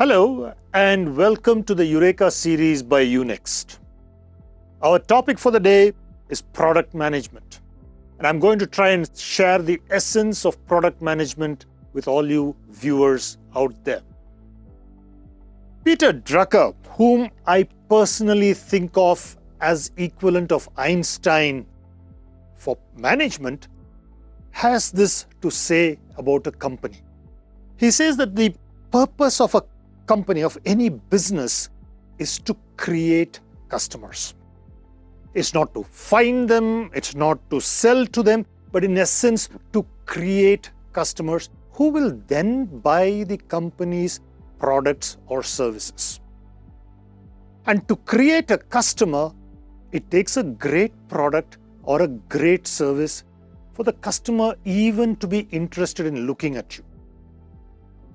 Hello and welcome to the Eureka series by UNext. Our topic for the day is product management. And I'm going to try and share the essence of product management with all you viewers out there. Peter Drucker, whom I personally think of as equivalent of Einstein for management, has this to say about a company. He says that the purpose of a company, of any business, is to create customers. It's not to find them, it's not to sell to them, but in essence to create customers who will then buy the company's products or services. And to create a customer, it takes a great product or a great service for the customer even to be interested in looking at you.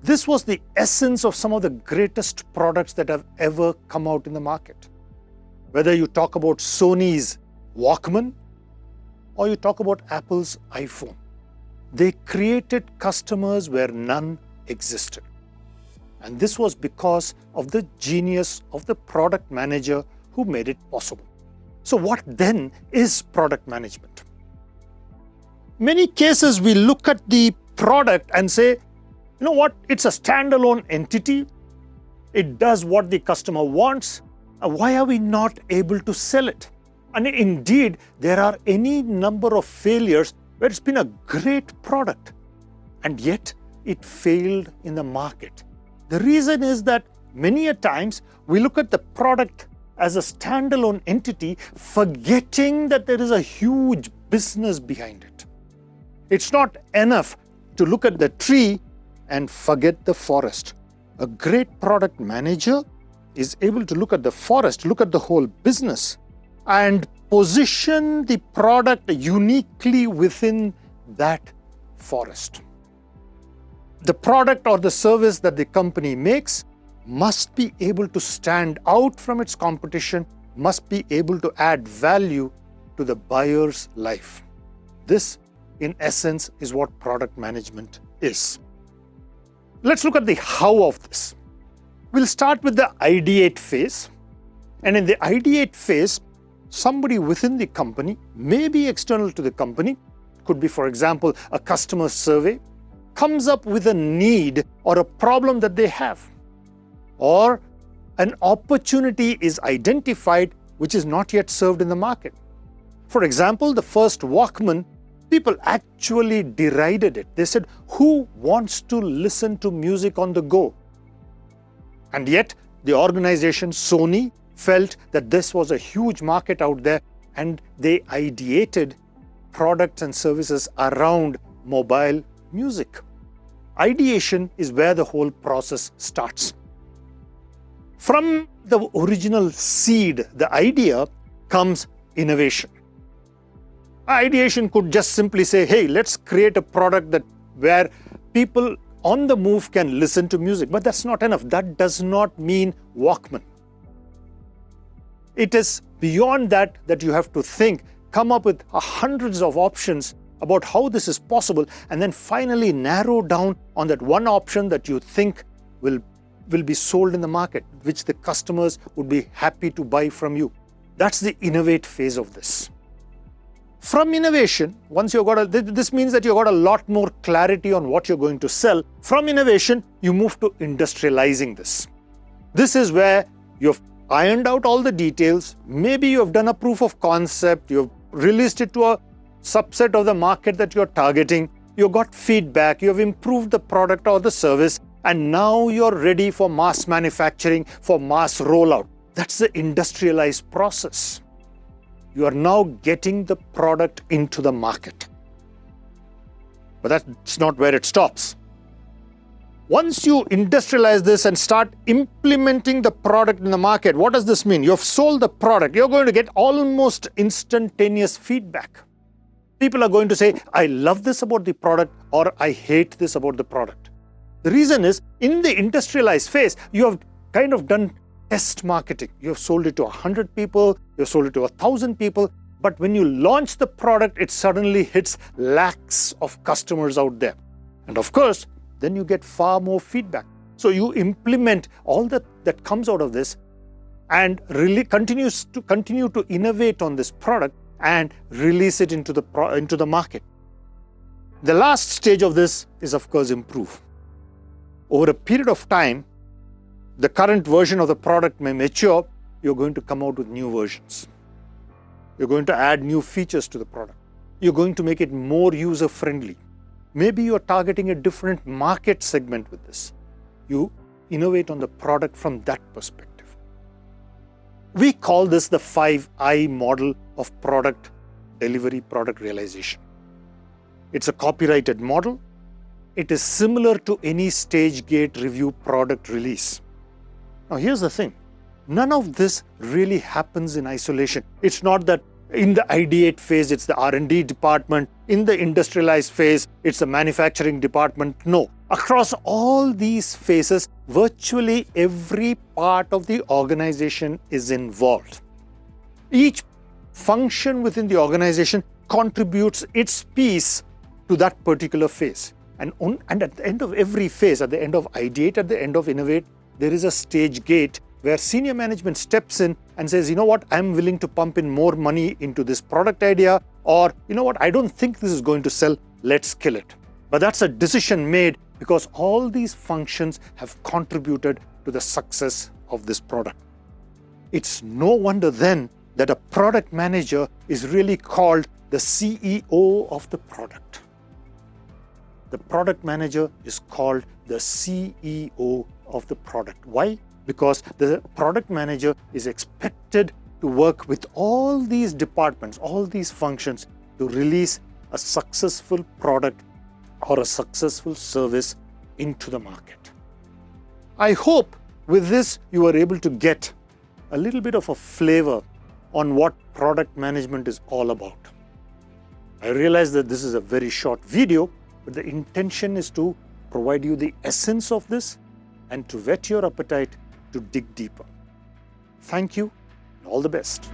This was the essence of some of the greatest products that have ever come out in the market. Whether you talk about Sony's Walkman or you talk about Apple's iPhone, they created customers where none existed. And this was because of the genius of the product manager who made it possible. So what then is product management? Many cases we look at the product and say, you know what, it's a standalone entity. It does what the customer wants. Why are we not able to sell it? And indeed, there are any number of failures where it's been a great product and yet it failed in the market. The reason is that many a times we look at the product as a standalone entity, forgetting that there is a huge business behind it. It's not enough to look at the tree and forget the forest. A great product manager is able to look at the forest, look at the whole business, and position the product uniquely within that forest. The product or the service that the company makes must be able to stand out from its competition, must be able to add value to the buyer's life. This, in essence, is what product management is. Let's look at the how of this. We'll start with the ideate phase. And in the ideate phase, somebody within the company, maybe external to the company, could be, for example, a customer survey, comes up with a need or a problem that they have. Or an opportunity is identified which is not yet served in the market. For example, the first Walkman, people actually derided it. They said, who wants to listen to music on the go? And yet, the organization Sony felt that this was a huge market out there and they ideated products and services around mobile music. Ideation is where the whole process starts. From the original seed, the idea, comes innovation. Ideation could just simply say, hey, let's create a product where people on the move can listen to music. But that's not enough. That does not mean Walkman. It is beyond that you have to think, come up with hundreds of options about how this is possible, and then finally narrow down on that one option that you think will be sold in the market, which the customers would be happy to buy from you. That's the innovate phase of this. From innovation, once you've got this means that you've got a lot more clarity on what you're going to sell. From innovation, you move to industrializing this. This is where you've ironed out all the details. Maybe you've done a proof of concept. You've released it to a subset of the market that you're targeting. You've got feedback. You've improved the product or the service. And now you're ready for mass manufacturing, for mass rollout. That's the industrialized process. You are now getting the product into the market. But that's not where it stops. Once you industrialize this and start implementing the product in the market, what does this mean? You've sold the product. You're going to get almost instantaneous feedback. People are going to say, I love this about the product, or I hate this about the product. The reason is, in the industrialized phase, you have kind of done test marketing. You have sold it to 100 people, you have sold it to 1,000 people, but when you launch the product, it suddenly hits lakhs of customers out there. And of course, then you get far more feedback. So you implement all that comes out of this and really continue to innovate on this product and release it into the market. The last stage of this is, of course, improve. Over a period of time, the current version of the product may mature. You're going to come out with new versions. You're going to add new features to the product. You're going to make it more user-friendly. Maybe you're targeting a different market segment with this. You innovate on the product from that perspective. We call this the 5I model of product delivery, product realization. It's a copyrighted model. It is similar to any stage gate review product release. Now, here's the thing. None of this really happens in isolation. It's not that in the ideate phase, it's the R&D department. In the industrialized phase, it's the manufacturing department. No. Across all these phases, virtually every part of the organization is involved. Each function within the organization contributes its piece to that particular phase. And at the end of every phase, at the end of ideate, at the end of innovate, there is a stage gate where senior management steps in and says, you know what, I'm willing to pump in more money into this product idea, or you know what, I don't think this is going to sell, let's kill it. But that's a decision made because all these functions have contributed to the success of this product. It's no wonder then that a product manager is really called the CEO of the product. The product manager is called the CEO of the product. Why? Because the product manager is expected to work with all these departments, all these functions to release a successful product or a successful service into the market. I hope with this you are able to get a little bit of a flavor on what product management is all about. I realize that this is a very short video, but the intention is to provide you the essence of this and to whet your appetite to dig deeper. Thank you and all the best.